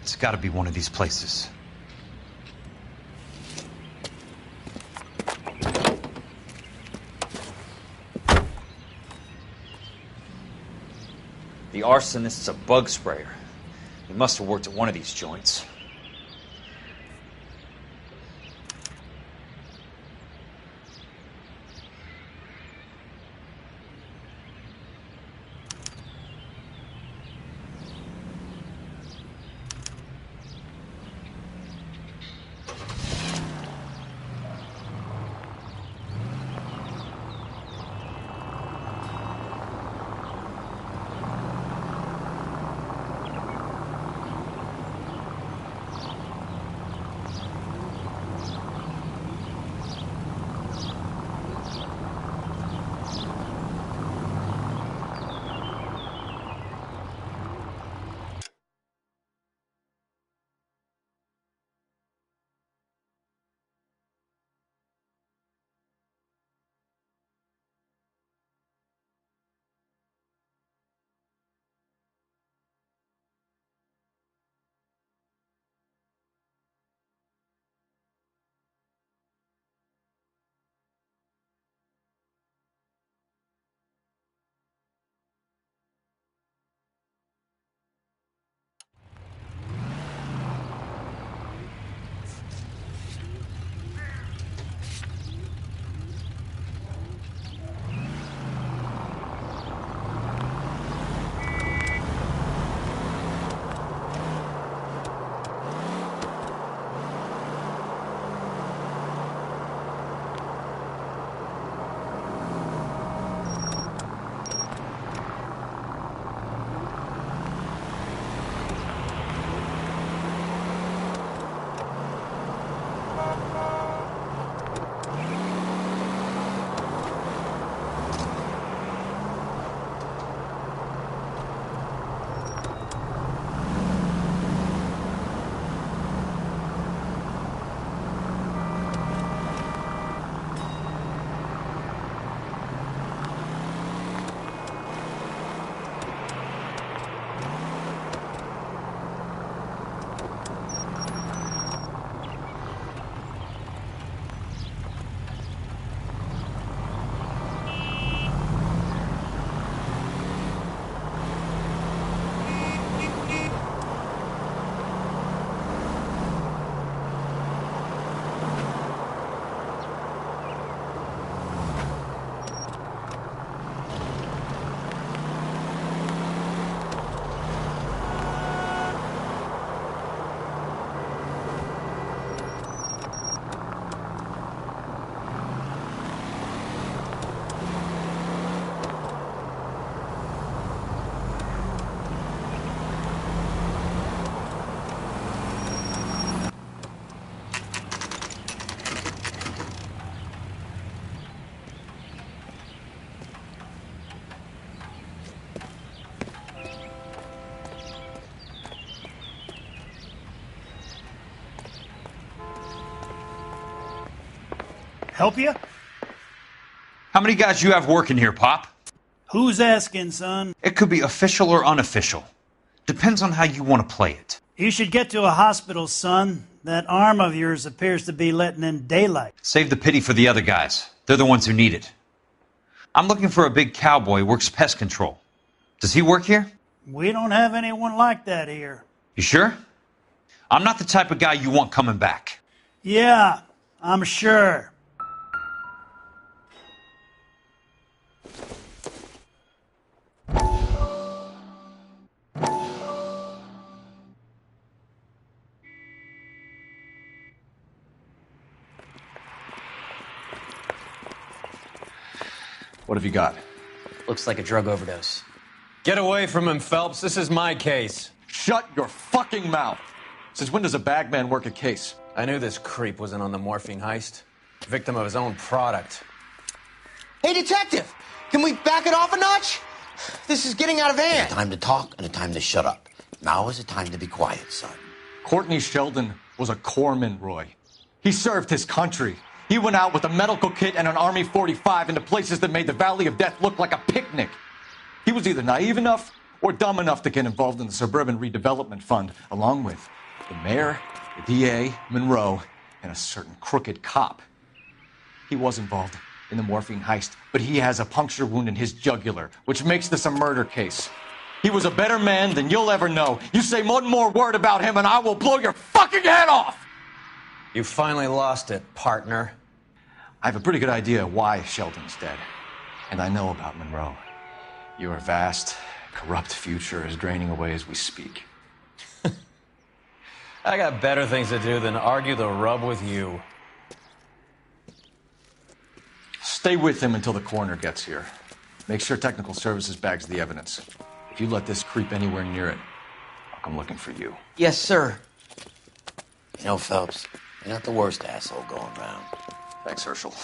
It's gotta be one of these places. The arsonist's a bug sprayer. He must have worked at one of these joints. Help you? How many guys you have working here, Pop? Who's asking, son? It could be official or unofficial. Depends on how you want to play it. You should get to a hospital, son. That arm of yours appears to be letting in daylight. Save the pity for the other guys. They're the ones who need it. I'm looking for a big cowboy who works pest control. Does he work here? We don't have anyone like that here. You sure? I'm not the type of guy you want coming back. Yeah, I'm sure. What have you got? Looks like a drug overdose. Get away from him, Phelps. This is my case. Shut your fucking mouth! Since when does a bagman work a case? I knew this creep wasn't on the morphine heist. Victim of his own product. Hey, detective! Can we back it off a notch? This is getting out of hand. A time to talk and a time to shut up. Now is the time to be quiet, son. Courtney Sheldon was a corpsman, Roy. He served his country. He went out with a medical kit and an Army 45 into places that made the Valley of Death look like a picnic. He was either naive enough or dumb enough to get involved in the Suburban Redevelopment Fund, along with the mayor, the DA, Monroe, and a certain crooked cop. He was involved in the morphine heist, but he has a puncture wound in his jugular, which makes this a murder case. He was a better man than you'll ever know. You say one more word about him and I will blow your fucking head off! You finally lost it, partner. I have a pretty good idea why Sheldon's dead. And I know about Monroe. Your vast, corrupt future is draining away as we speak. I got better things to do than argue the rub with you. Stay with him until the coroner gets here. Make sure technical services bags the evidence. If you let this creep anywhere near it, I'll come looking for you. Yes, sir. You know, Phelps, you're not the worst asshole going around. Thanks, Herschel.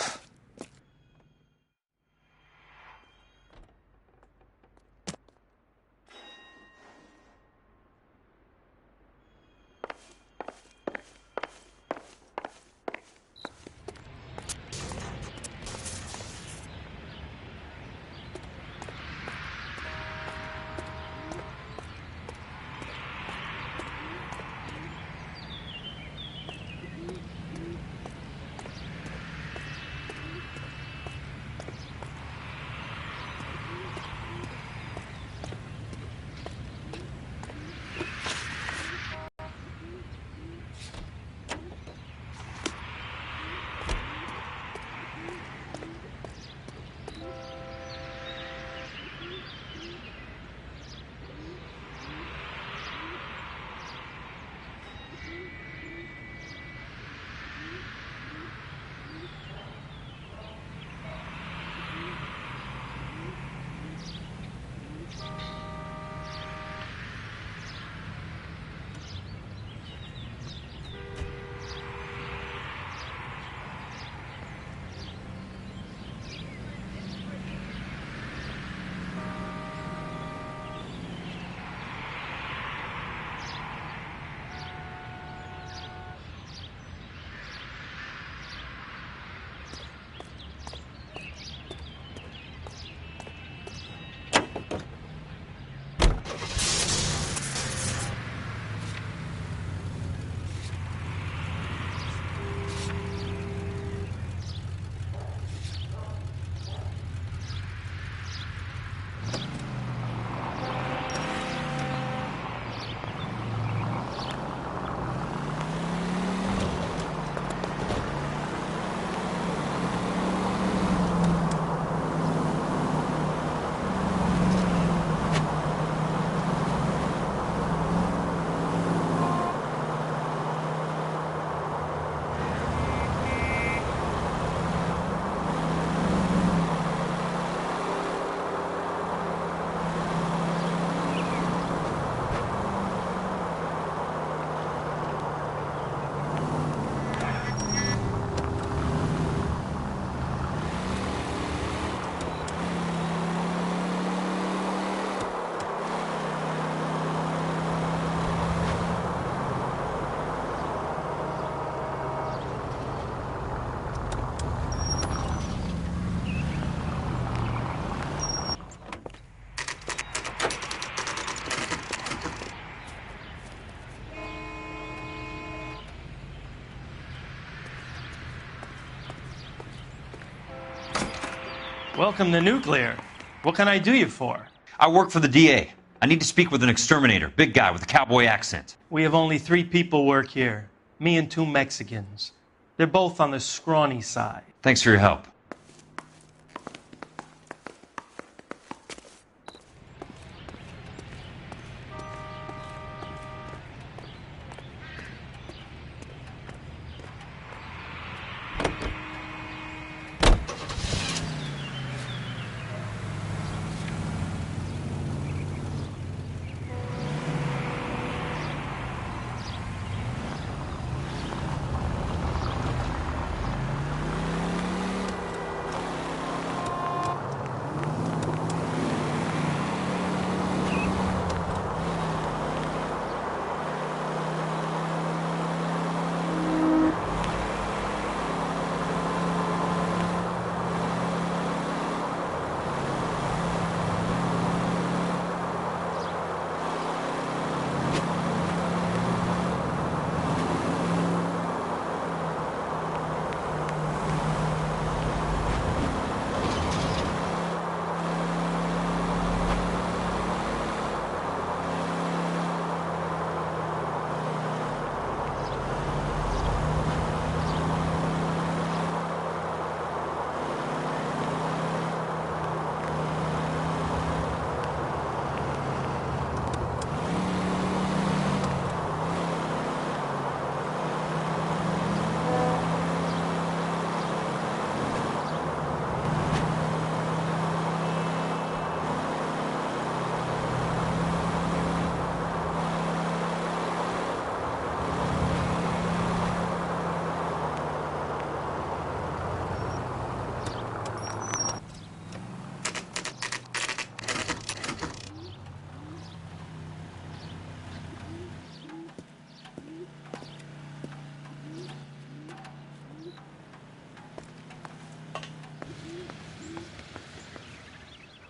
Welcome to Nuclear. What can I do you for? I work for the DA. I need to speak with an exterminator, big guy with a cowboy accent. We have only 3 people work here. Me and 2 Mexicans. They're both on the scrawny side. Thanks for your help.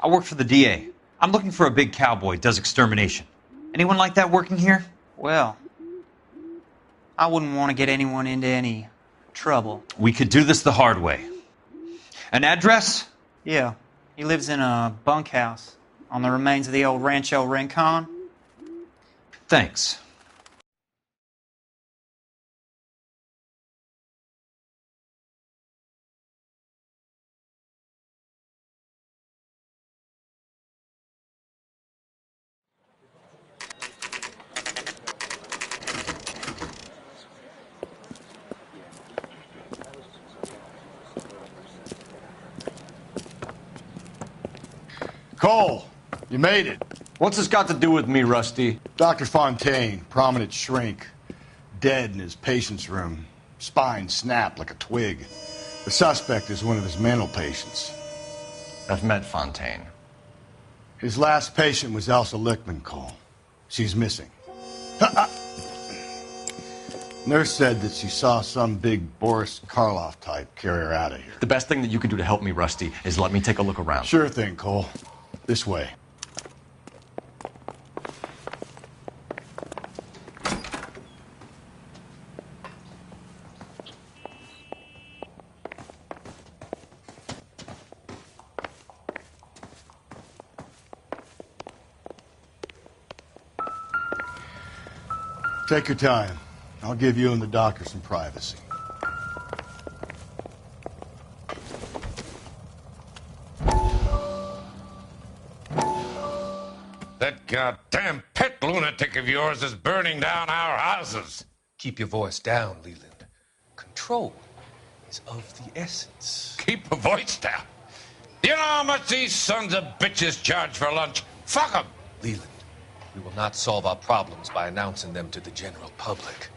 I work for the DA. I'm looking for a big cowboy, does extermination. Anyone like that working here? Well, I wouldn't want to get anyone into any trouble. We could do this the hard way. An address? Yeah, he lives in a bunkhouse on the remains of the old Rancho Rincon. Thanks. Cole, you made it. What's this got to do with me, Rusty? Dr. Fontaine, prominent shrink, dead in his patient's room. Spine snapped like a twig. The suspect is one of his mental patients. I've met Fontaine. His last patient was Elsa Lichtman, Cole. She's missing. Nurse said that she saw some big Boris Karloff type carry her out of here. The best thing that you can do to help me, Rusty, is let me take a look around. Sure thing, Cole. This way. Take your time. I'll give you and the doctor some privacy. That goddamn pet lunatic of yours is burning down our houses. Keep your voice down, Leland. Control is of the essence. Keep your voice down? You know how much these sons of bitches charge for lunch? Fuck them! Leland, we will not solve our problems by announcing them to the general public.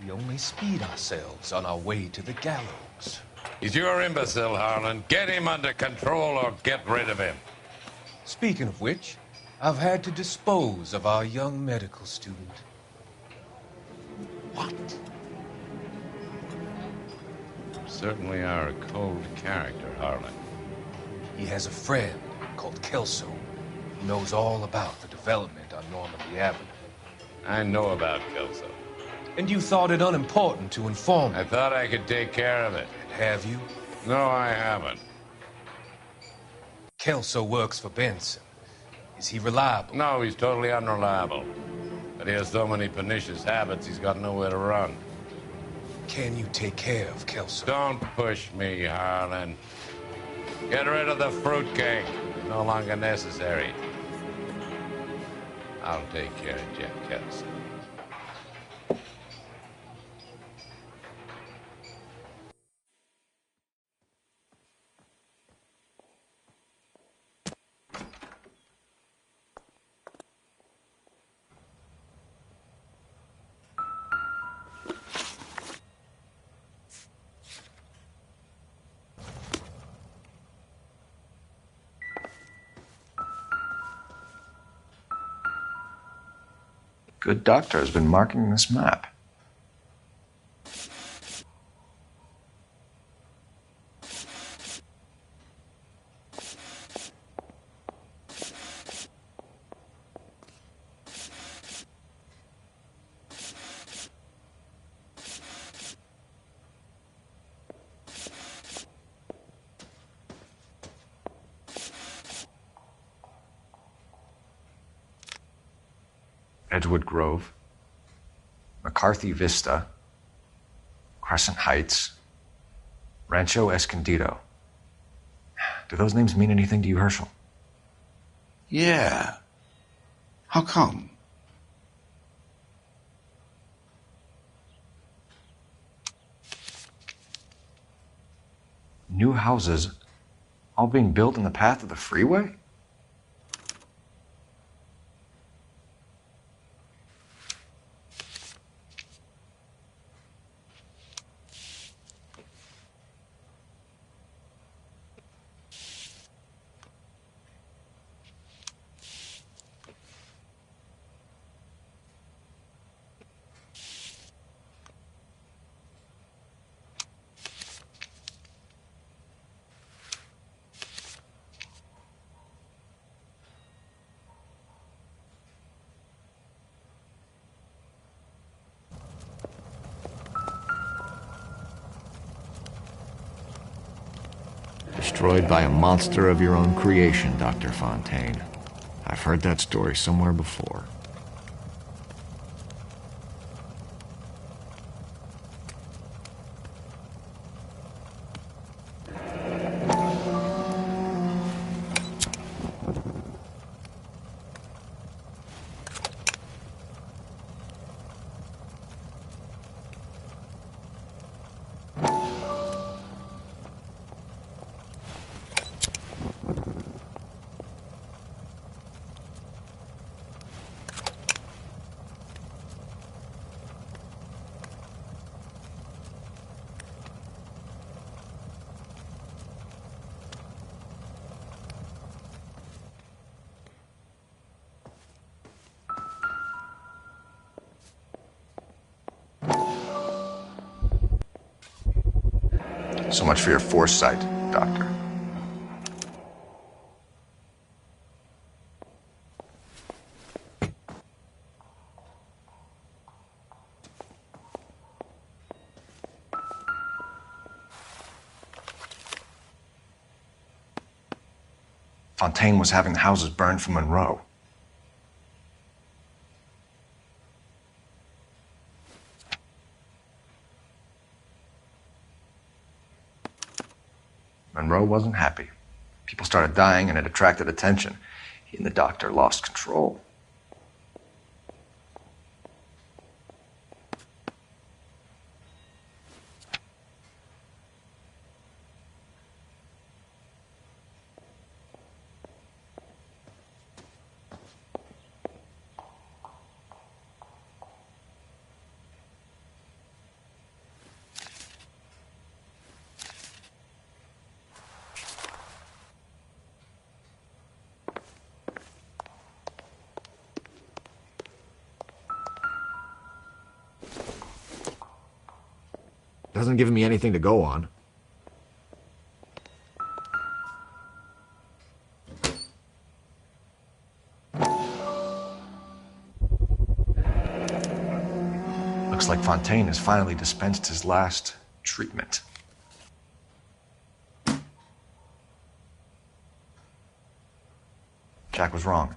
We only speed ourselves on our way to the gallows. He's your imbecile, Harlan. Get him under control or get rid of him. Speaking of which, I've had to dispose of our young medical student. What? You certainly are a cold character, Harlan. He has a friend called Kelso who knows all about the development on Normandy Avenue. I know about Kelso. And you thought it unimportant to inform me. I thought I could take care of it. And have you? No, I haven't. Kelso works for Benson. Is he reliable? No, he's totally unreliable. But he has so many pernicious habits, he's got nowhere to run. Can you take care of Kelso? Don't push me, Harlan. Get rid of the fruitcake. It's no longer necessary. I'll take care of Jeff Kelso. Good doctor has been marking this map. Edgewood Grove, McCarthy Vista, Crescent Heights, Rancho Escondido. Do those names mean anything to you, Herschel? Yeah. How come? New houses all being built in the path of the freeway? destroyed by a monster of your own creation, Dr. Fontaine. I've heard that story somewhere before. So much for your foresight, Doctor. Fontaine was having the houses burned for Monroe. Monroe wasn't happy. People started dying and it attracted attention. He and the doctor lost control. Doesn't give me anything to go on. Looks like Fontaine has finally dispensed his last treatment. Jack was wrong.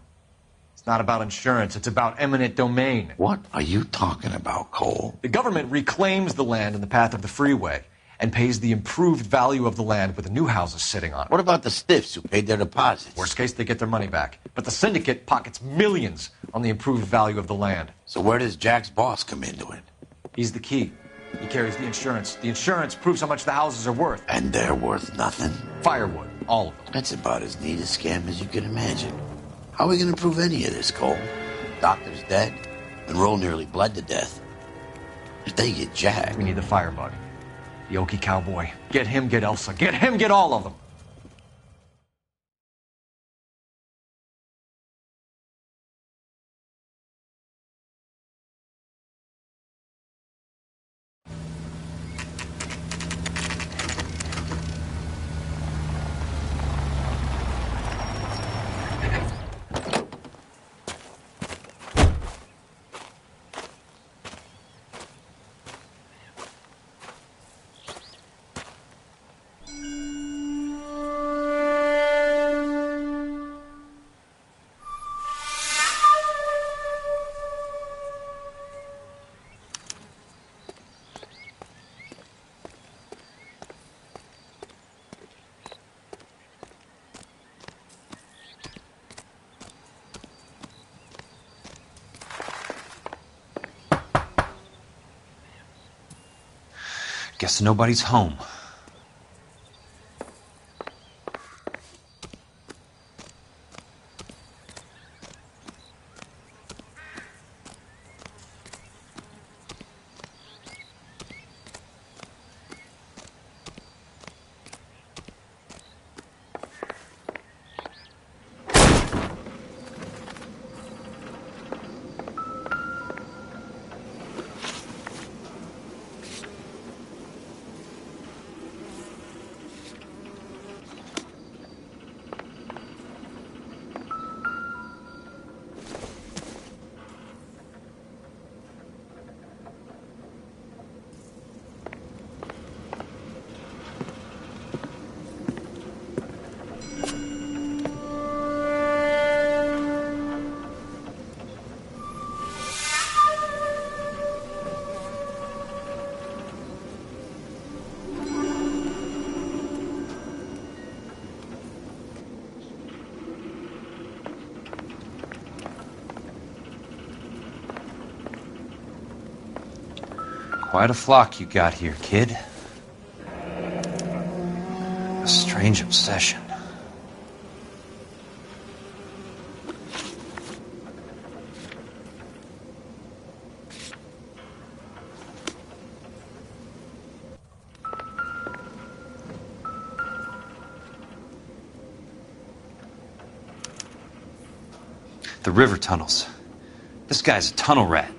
It's not about insurance, it's about eminent domain. What are you talking about, Cole? The government reclaims the land in the path of the freeway and pays the improved value of the land with the new houses sitting on it. What about the stiffs who paid their deposits? Worst case, they get their money back. But the syndicate pockets millions on the improved value of the land. So where does Jack's boss come into it? He's the key. He carries the insurance. The insurance proves how much the houses are worth. And they're worth nothing? Firewood, all of them. That's about as neat a scam as you can imagine. How are we going to prove any of this, Cole? Doctor's dead. Monroe nearly bled to death. If they get Jack... We need the firebug. The Okie cowboy. Get him, get Elsa. Get him, get all of them. Guess nobody's home. Quite a flock you got here, kid. A strange obsession. The river tunnels. This guy's a tunnel rat.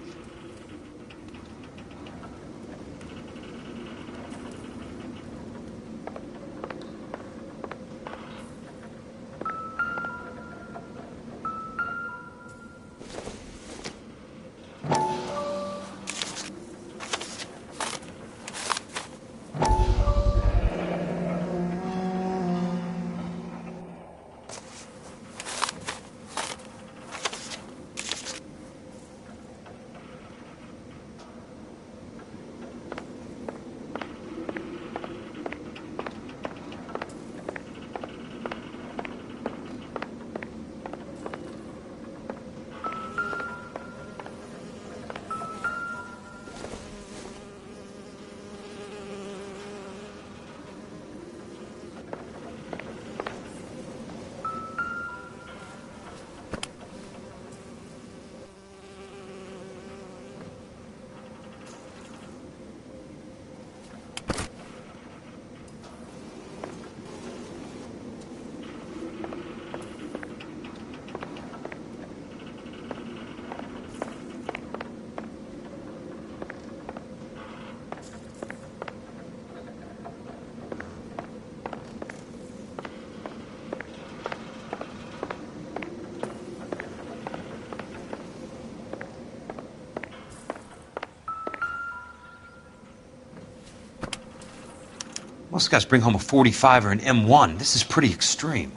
Most guys bring home a 45 or an M1. This is pretty extreme.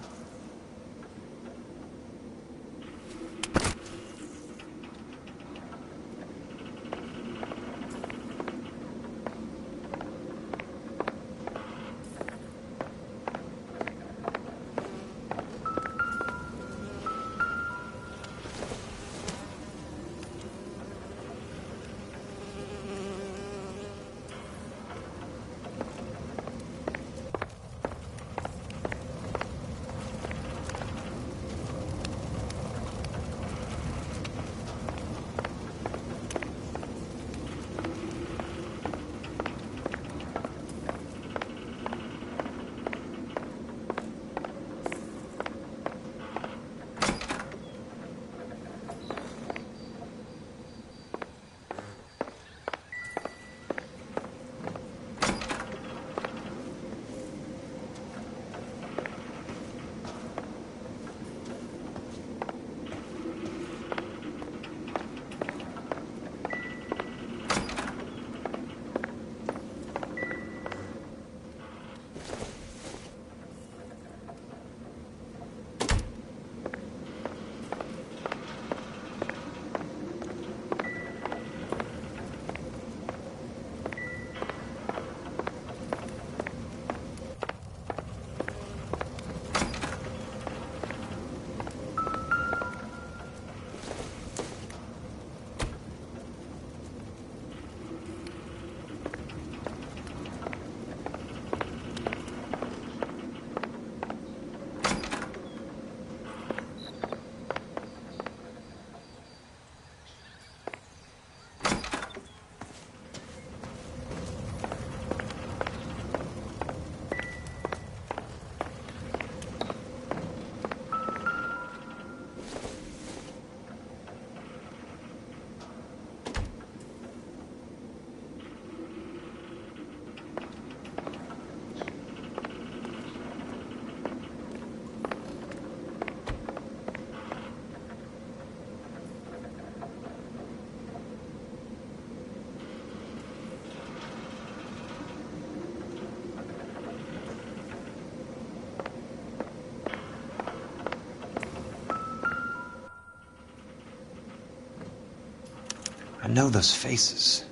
I know those faces.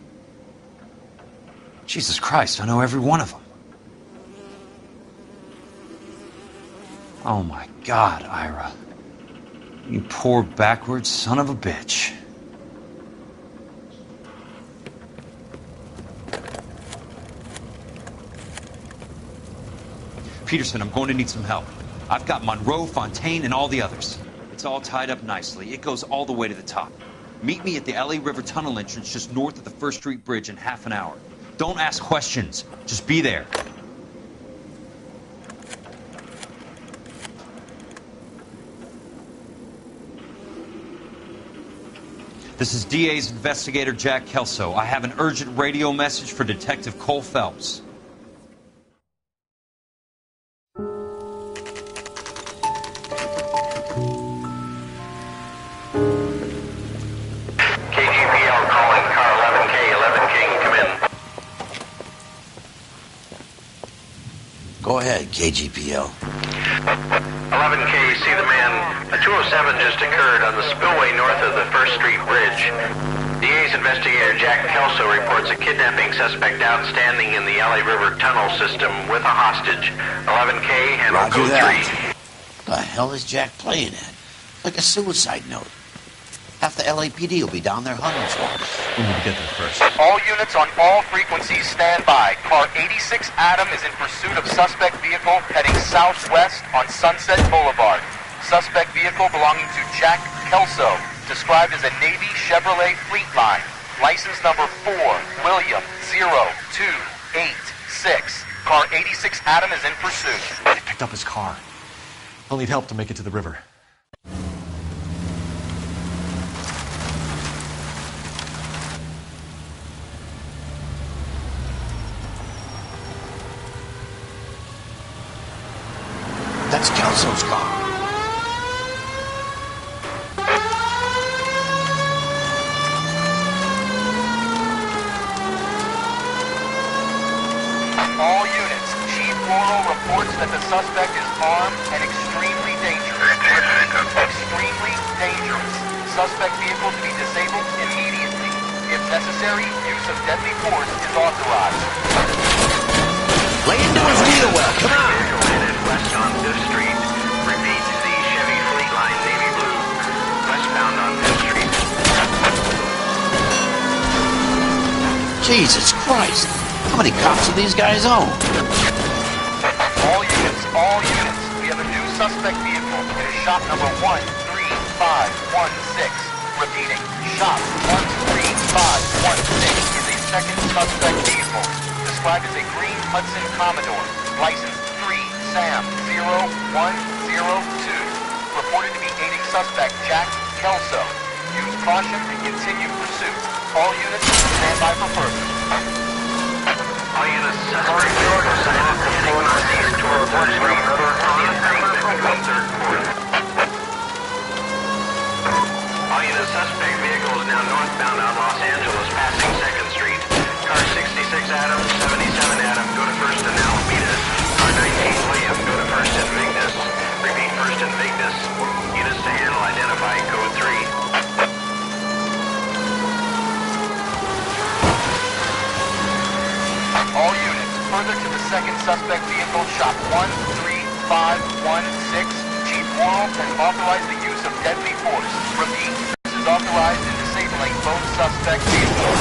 Jesus Christ, I know every one of them. Oh my God, Ira. You poor backwards son of a bitch. Peterson, I'm going to need some help. I've got Monroe, Fontaine, and all the others. It's all tied up nicely. It goes all the way to the top. Meet me at the LA River Tunnel entrance just north of the 1st Street Bridge in half an hour. Don't ask questions. Just be there. This is DA's investigator, Jack Kelso. I have an urgent radio message for Detective Cole Phelps. Go ahead, KGPL. 11K, see the man. A 207 just occurred on the spillway north of the 1st Street Bridge. DA's investigator Jack Kelso reports a kidnapping suspect outstanding in the LA River tunnel system with a hostage. 11K, handle Roger code that. The hell is Jack playing at? Like a suicide note. Half the LAPD will be down there hunting for him. We need to get there first. All units on all frequencies stand by. Car 86 Adam is in pursuit of suspect vehicle heading southwest on Sunset Boulevard. Suspect vehicle belonging to Jack Kelso, described as a Navy Chevrolet Fleetline. License number 4, William 0286. Car 86 Adam is in pursuit. They picked up his car. He'll need help to make it to the river. That's Kelso's car. All units, Chief Laurel reports that the suspect is armed and extremely dangerous. Extremely dangerous. Suspect vehicle to be disabled immediately. If necessary, use of deadly force is authorized. Lay into his wheel well, come on! West on 5th Street. Repeat, the Chevy Fleetline Navy Blue. Westbound on 5th Street. Jesus Christ! How many cops do these guys own? All units, we have a new suspect vehicle. It is shop number 13516. Repeating, shop 13516 is a second suspect vehicle, described as a green Hudson Commodore, license 3 Sam 0102, reported to be aiding suspect Jack Kelso. Use caution and continue pursuit. All units stand by for further. All units, suspect vehicle south heading northeast toward 4th Street River on the embankment between 3rd and 4th. All units, suspect vehicle is now northbound on Los Angeles, passing 2nd Street. Car 66 Adam, 77 Adam, go to 1st and Alameda. Car 19 William, go to 1st and Vignes. Repeat, 1st and Vignes. Units to handle, identify code 3. All units, further to the second suspect vehicle, shop 13516. Chief Laurel has authorized the use of deadly force. Repeat, this is authorized in disabling both suspect vehicles.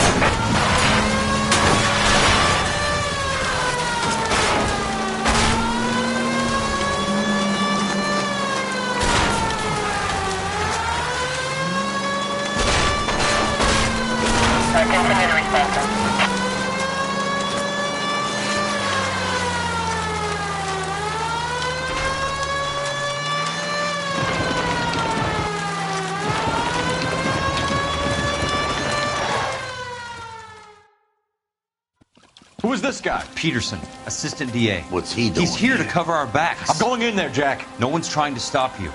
Who is this guy? Peterson, assistant DA. What's he doing? He's here to cover our backs. I'm going in there, Jack. No one's trying to stop you.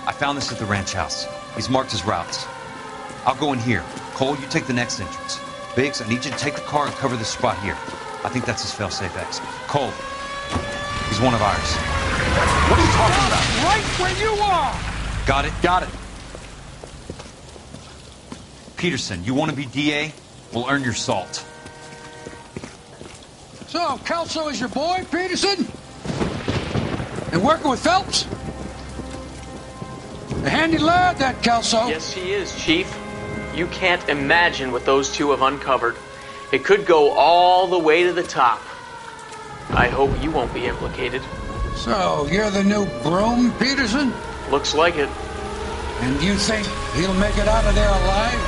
I found this at the ranch house. He's marked his routes. I'll go in here. Cole, you take the next entrance. Biggs, I need you to take the car and cover this spot here. I think that's his fail-safe exit. Cole, he's one of ours. What are you talking about? Right where you are! Got it? Got it. Peterson, you want to be DA? We'll earn your salt. So, Kelso is your boy, Peterson? And working with Phelps? A handy lad, that Kelso. Yes, he is, Chief. You can't imagine what those two have uncovered. It could go all the way to the top. I hope you won't be implicated. So, you're the new broom, Peterson? Looks like it. And you think he'll make it out of there alive?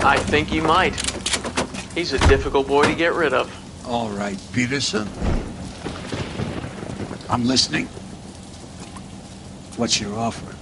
I think he might. He's a difficult boy to get rid of. All right, Peterson. I'm listening. What's your offer?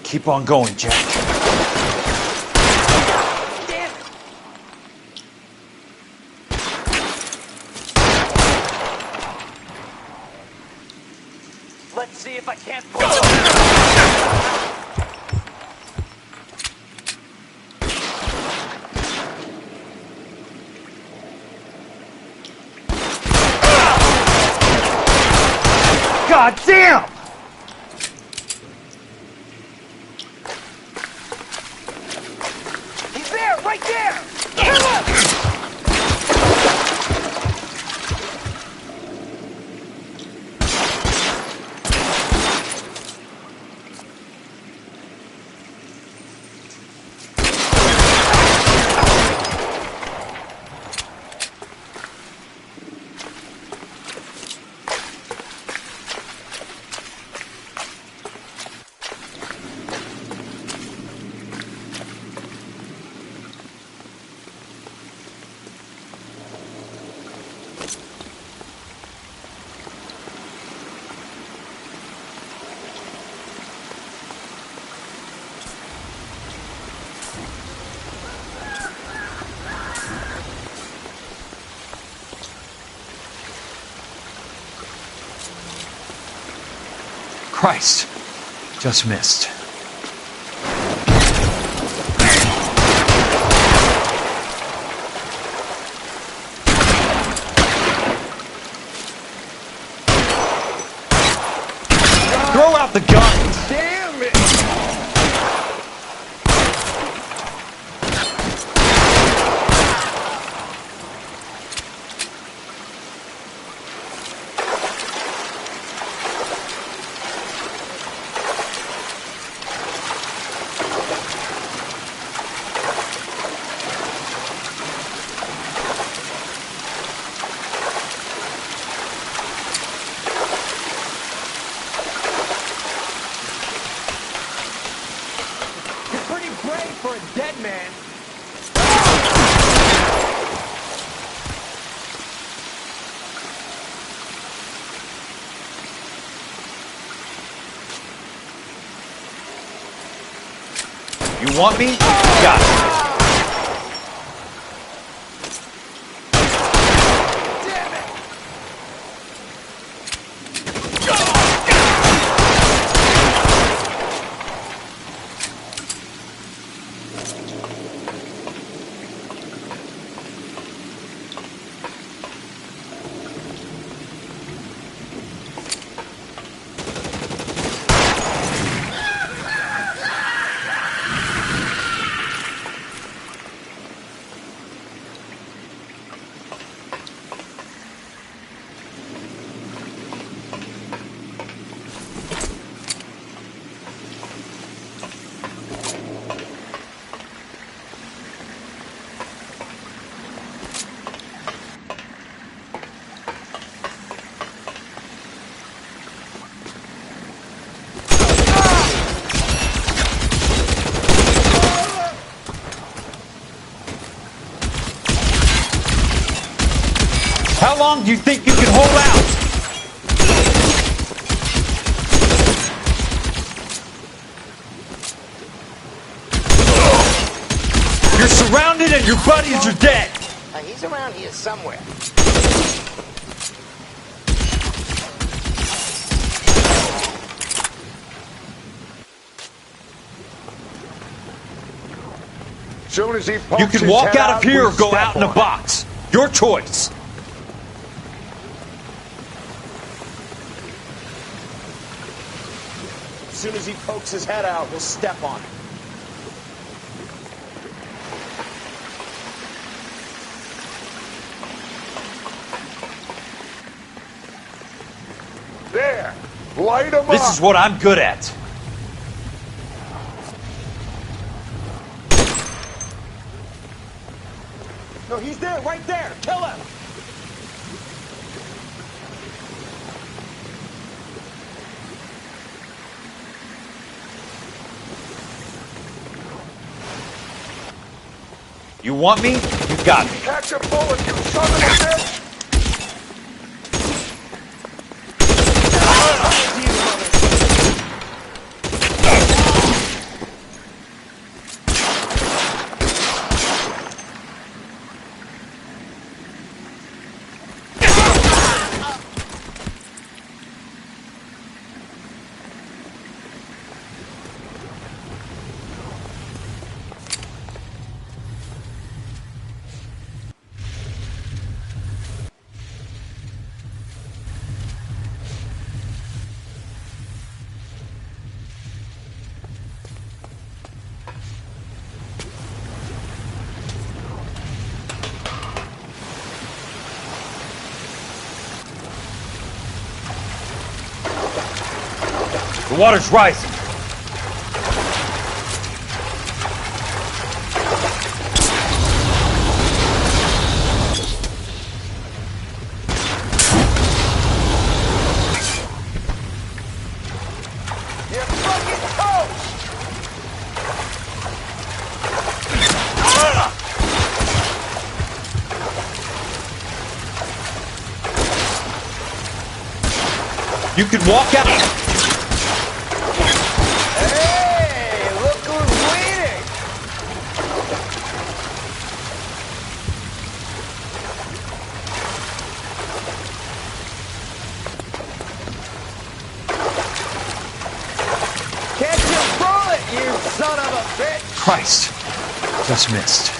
Keep on going, Jack. Damn it! Let's see if I can't pull it. God damn! He's there, right there! Kill him! Christ. Just missed. Throw out the gun! Damn it! For a dead man. You want me? Got it. How long do you think you can hold out? You're surrounded and your buddies are dead. He's around here somewhere. Soon as he You can walk out of here or go out in a box. Your choice. As soon as he pokes his head out, we'll step on it. There! Light him up! This is what I'm good at. No, he's there, right there. Kill him. You want me? You got me. Catch a bullet, you son of a bitch! The water's rising. You're fucking toast! You can walk out. Son of a bitch! Christ. Just missed.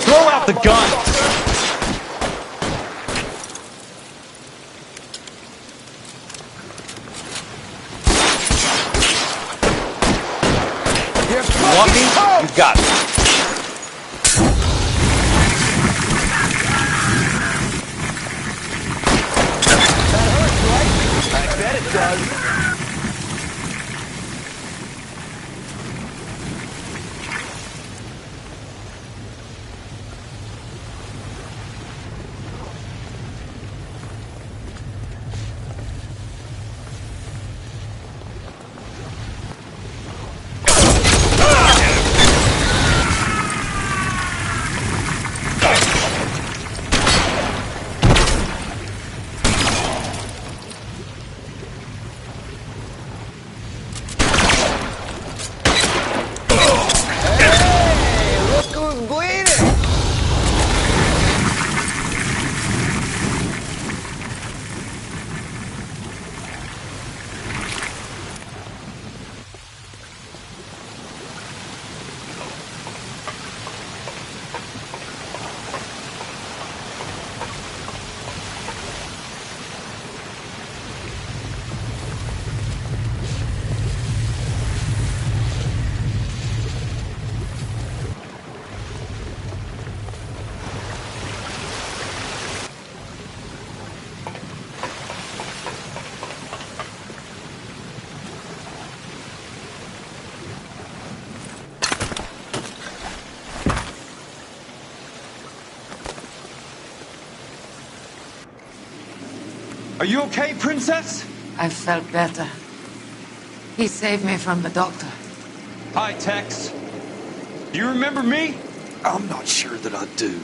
Throw out the gun! You want me? You got me. That hurts, right? I bet it does. Are you okay, Princess? I felt better. He saved me from the doctor. Hi, Tex. Do you remember me? I'm not sure that I do.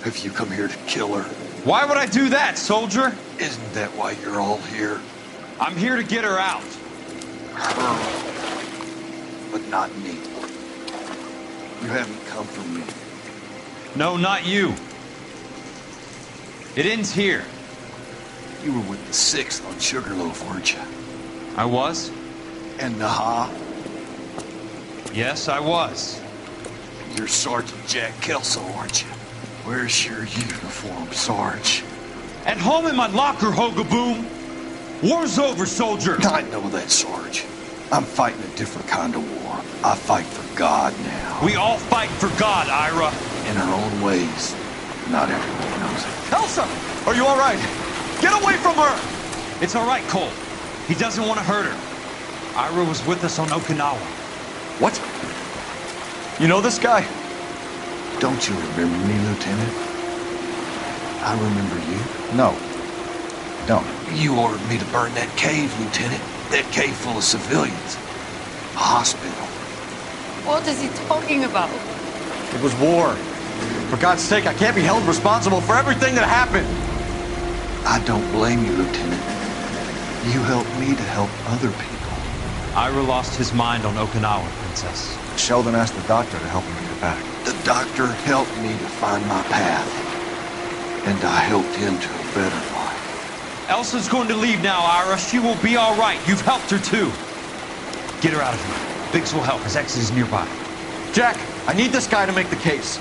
Have you come here to kill her? Why would I do that, soldier? Isn't that why you're all here? I'm here to get her out. Her. But not me. You haven't come for me. No, not you. It ends here. You were with the 6th on Sugarloaf, weren't you? I was? And Naha? Yes, I was. You're Sergeant Jack Kelso, aren't you? Where's your uniform, Sarge? At home in my locker, Hogaboom. War's over, soldier. I know that, Sarge. I'm fighting a different kind of war. I fight for God now. We all fight for God, Ira. In our own ways. Not everyone knows it. Elsa! Are you all right? Get away from her! It's all right, Cole. He doesn't want to hurt her. Ira was with us on Okinawa. What? You know this guy? Don't you remember me, Lieutenant? I remember you. No. Don't. You ordered me to burn that cave, Lieutenant. That cave full of civilians. A hospital. What is he talking about? It was war. For God's sake, I can't be held responsible for everything that happened. I don't blame you, Lieutenant. You helped me to help other people. Ira lost his mind on Okinawa, Princess. Sheldon asked the doctor to help him get back. The doctor helped me to find my path. And I helped him to a better life. Elsa's going to leave now, Ira. She will be all right. You've helped her, too. Get her out of here. Biggs will help. His exit is nearby. Jack, I need this guy to make the case.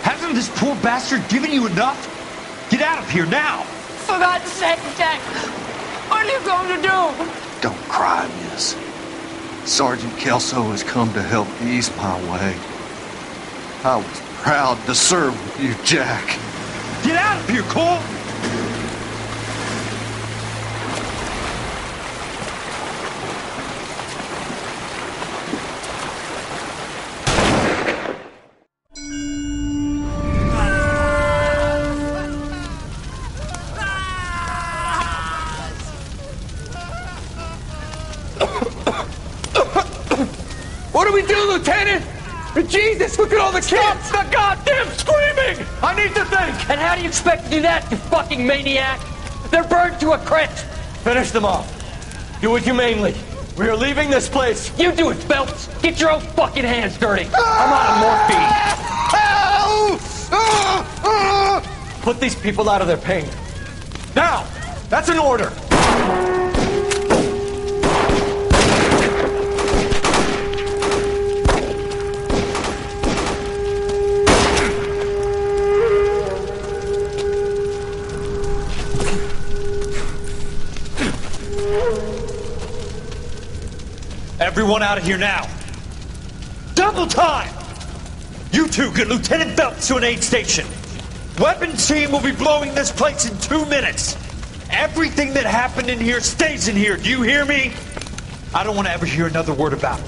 Hasn't this poor bastard given you enough? Get out of here now! For God's sake, Jack! What are you going to do? Don't cry, miss. Sergeant Kelso has come to help ease my way. I was proud to serve with you, Jack. Get out of here, Cole! What do we do, Lieutenant? Jesus, look at all the kids! Stop the goddamn screaming! I need to think! And how do you expect to do that, you fucking maniac? They're burned to a crisp! Finish them off. Do it humanely. We are leaving this place. You do it, Phelps! Get your own fucking hands dirty! I'm out of morphine! Put these people out of their pain. Now! That's an order! Everyone out of here now. Double time! You two get Lieutenant Phelps to an aid station. Weapons team will be blowing this place in 2 minutes. Everything that happened in here stays in here. Do you hear me? I don't want to ever hear another word about it.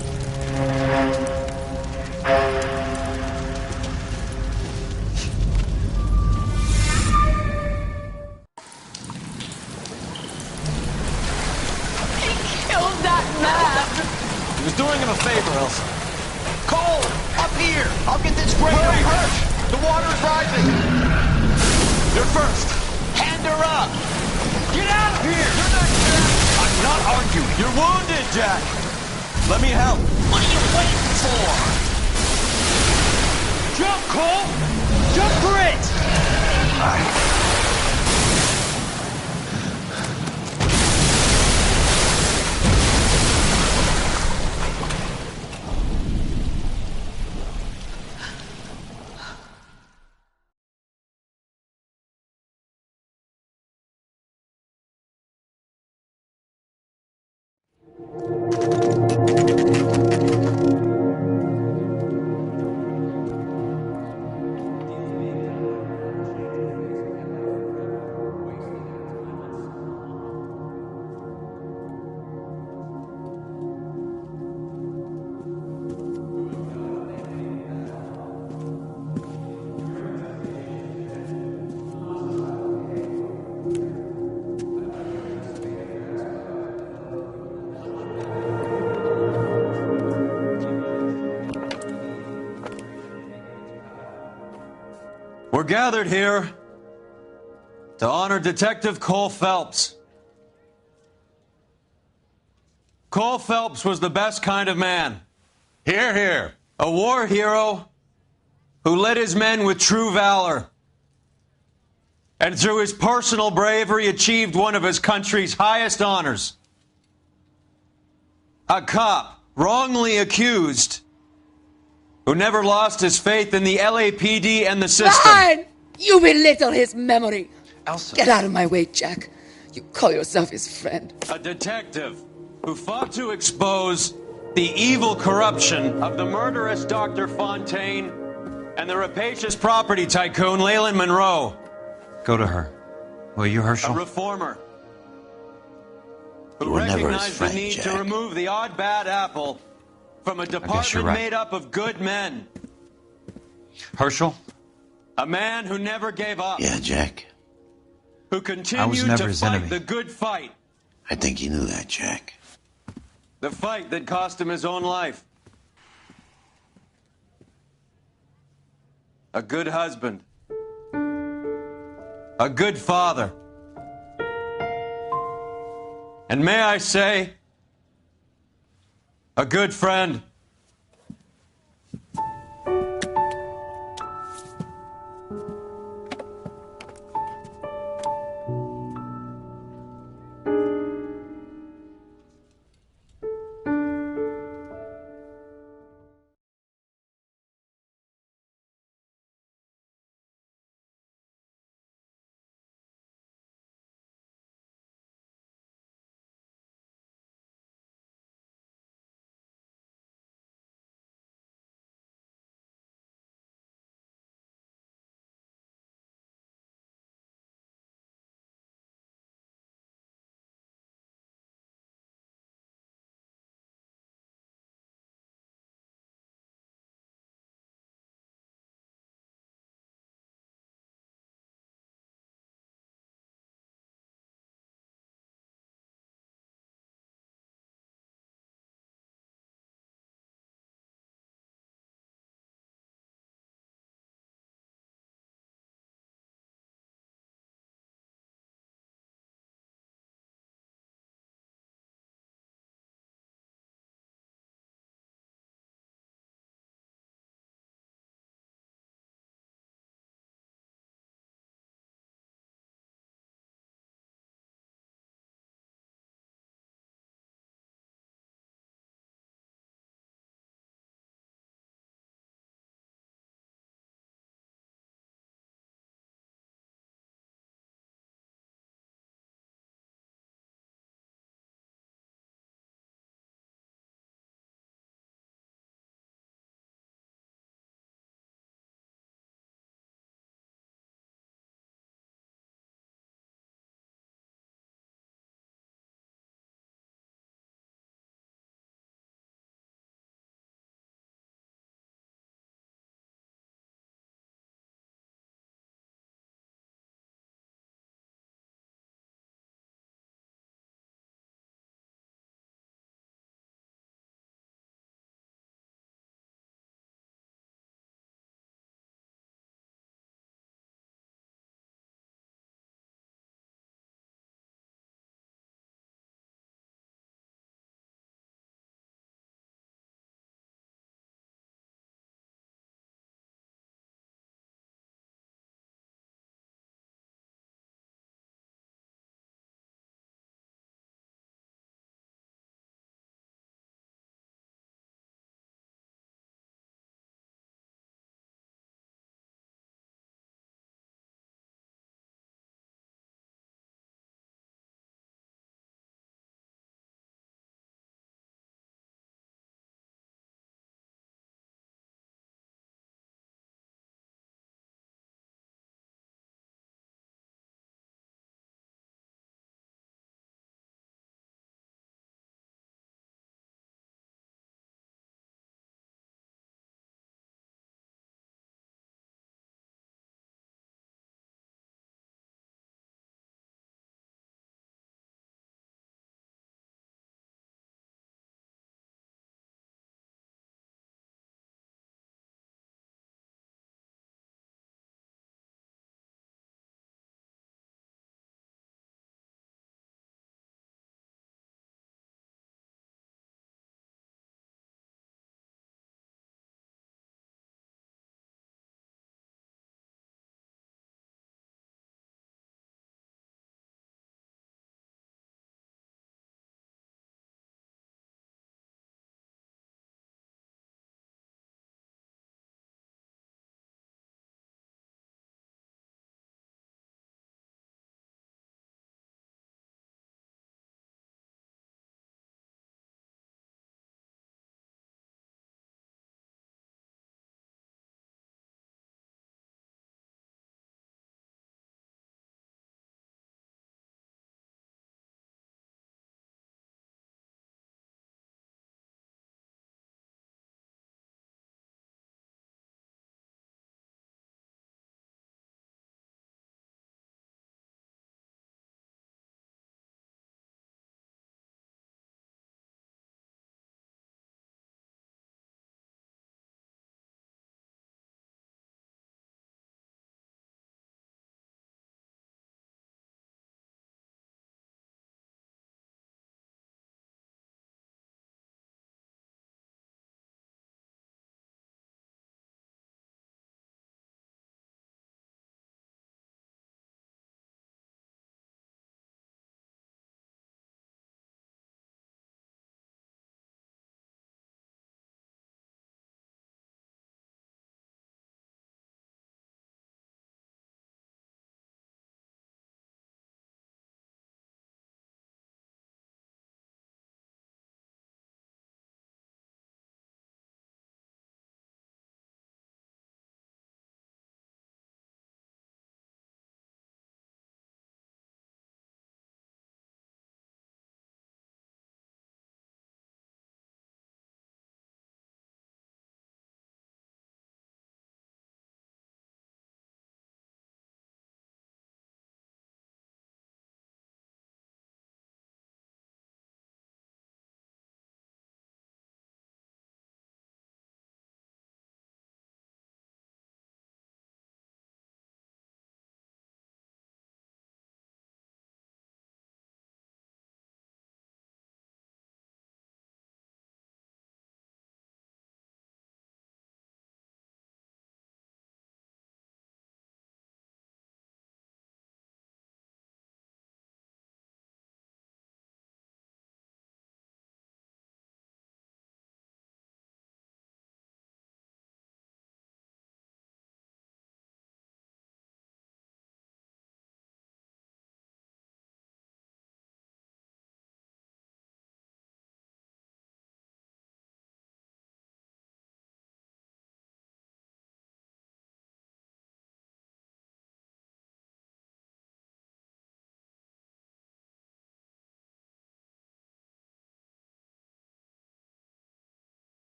Killed that man! He was doing him a favor, Elsa. Cole, up here! I'll get this grader. Hurry, Hirsch! The water is rising! You're first! Hand her up! Get out of here! You're not Jack! I'm not arguing. You're wounded, Jack! Let me help. What are you waiting for? Jump, Cole! Jump for it! We're gathered here to honor Detective Cole Phelps. Cole Phelps was the best kind of man. Hear, hear. A war hero who led his men with true valor. and through his personal bravery achieved one of his country's highest honors. A cop wrongly accused who never lost his faith in the LAPD and the system. Fine! You belittle his memory. Elsa. Get out of my way, Jack. You call yourself his friend. A detective who fought to expose the evil corruption of the murderous Dr. Fontaine and the rapacious property tycoon Leyland Monroe. Go to her. Will you, A Herschel? reformer You who were never his recognized friend, the need Jack. to remove the odd bad apple from a guess you're department right. made up of good men. Herschel? A man who never gave up. Yeah, Jack. Who I was continued never to his fight enemy. the good fight. I think you knew that, Jack. The fight that cost him his own life. A good husband. A good father. And may I say, a good friend.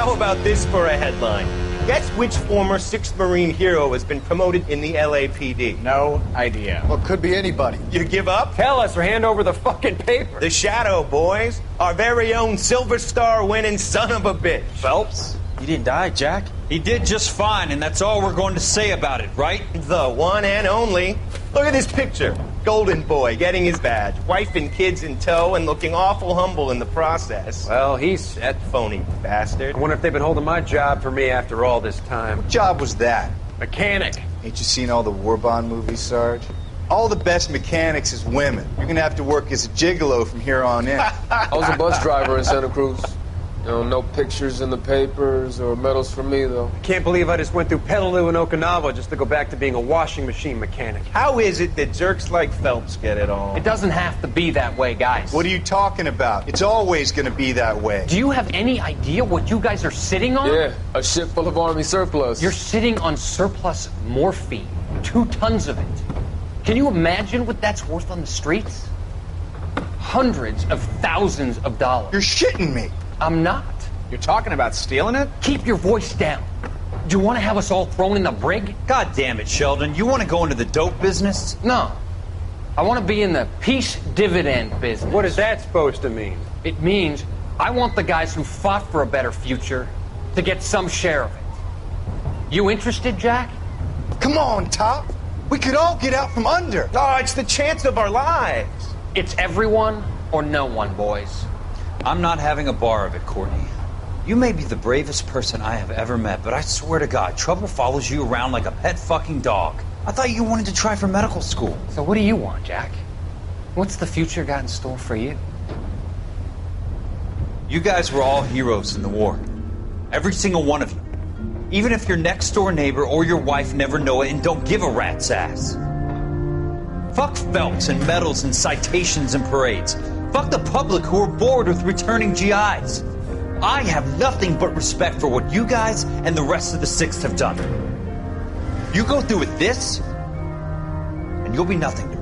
How about this for a headline? Guess which former 6th Marine hero has been promoted in the LAPD? No idea. Well, it could be anybody. You give up? Tell us or hand over the fucking paper. The Shadow, boys. Our very own Silver Star winning son of a bitch. Phelps? You didn't die, Jack. He did just fine, and that's all we're going to say about it, right? The one and only. Look at this picture. Golden boy getting his badge, wife and kids in tow, and looking awful humble in the process. Well, he's set. Phony bastard. I wonder if they've been holding my job for me after all this time. What job was that? Mechanic. Ain't you seen all the war bond movies, Sarge? All the best mechanics is women. You're gonna have to work as a gigolo from here on in. I was a bus driver in Santa Cruz. You know, no pictures in the papers or medals for me, though. I can't believe I just went through Petaloo and Okinawa just to go back to being a washing machine mechanic. How is it that jerks like Phelps get it all? It doesn't have to be that way, guys. What are you talking about? It's always gonna be that way. Do you have any idea what you guys are sitting on? Yeah, a ship full of Army surplus. You're sitting on surplus morphine. 2 tons of it. Can you imagine what that's worth on the streets? Hundreds of thousands of dollars. You're shitting me. I'm not. You're talking about stealing it? Keep your voice down. Do you want to have us all thrown in the brig? God damn it, Sheldon. You want to go into the dope business? No. I want to be in the peace dividend business. What is that supposed to mean? It means I want the guys who fought for a better future to get some share of it. You interested, Jack? Come on, Top. We could all get out from under. Oh, it's the chance of our lives. It's everyone or no one, boys. I'm not having a bar of it, Courtney. You may be the bravest person I have ever met, but I swear to God, trouble follows you around like a pet fucking dog. I thought you wanted to try for medical school. So what do you want, Jack? What's the future got in store for you? You guys were all heroes in the war. Every single one of you. Even if your next door neighbor or your wife never know it and don't give a rat's ass. Fuck Phelps and medals and citations and parades. Fuck the public who are bored with returning GIs. I have nothing but respect for what you guys and the rest of the 6th have done. You go through with this, and you'll be nothing to me.